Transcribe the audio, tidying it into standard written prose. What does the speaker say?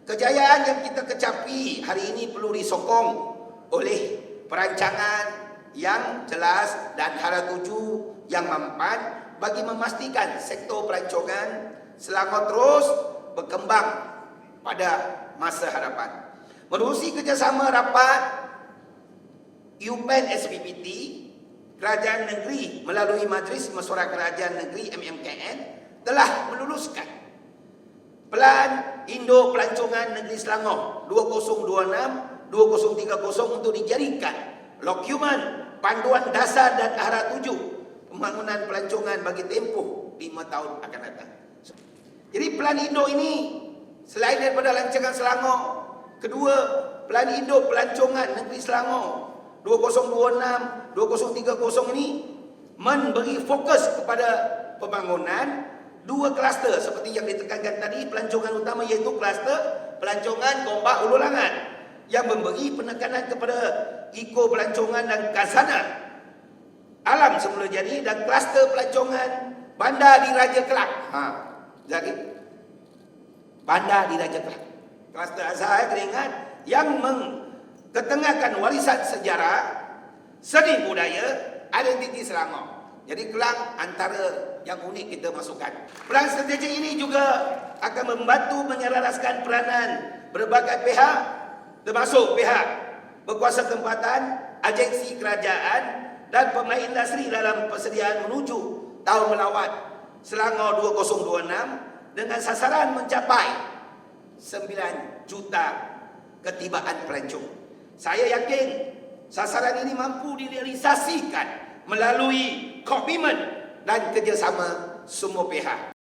Kejayaan yang kita kecapi hari ini perlu disokong oleh perancangan yang jelas dan hara tuju yang mampan bagi memastikan sektor pelancongan Selangor terus berkembang pada masa hadapan. Menerusi kerjasama rapat UPEN SPPT, Kerajaan Negeri melalui Majlis Mesyuarat Kerajaan Negeri MMKN telah meluluskan Pelan Induk Pelancongan Negeri Selangor 2026-2030 untuk dijadikan dokumen panduan dasar dan arah tuju pembangunan pelancongan bagi tempoh 5 tahun akan datang. Jadi Pelan Induk ini selain daripada rancangan Selangor, kedua Pelan Induk Pelancongan Negeri Selangor 2026-2030 ini memberi fokus kepada pembangunan dua kluster seperti yang ditekankan tadi. Pelancongan utama iaitu kluster pelancongan Gombak Hulu Langat yang memberi penekanan kepada eko pelancongan dan khazanah alam semula jadi, dan kluster pelancongan Bandar Diraja Kelak. Jadi Bandar Diraja Kelak, kluster Azhar keringat yang mengetengahkan warisan sejarah, seni budaya, identiti Selangor. Jadi Kelang antara yang unik kita masukkan. Peran strategik ini juga akan membantu menyelaraskan peranan berbagai pihak, termasuk pihak berkuasa tempatan, agensi kerajaan dan pemain industri dalam persediaan menuju tahun melawat Selangor 2026 dengan sasaran mencapai 9 juta ketibaan pelancong. Saya yakin sasaran ini mampu direalisasikan melalui komitmen dan kerjasama semua pihak.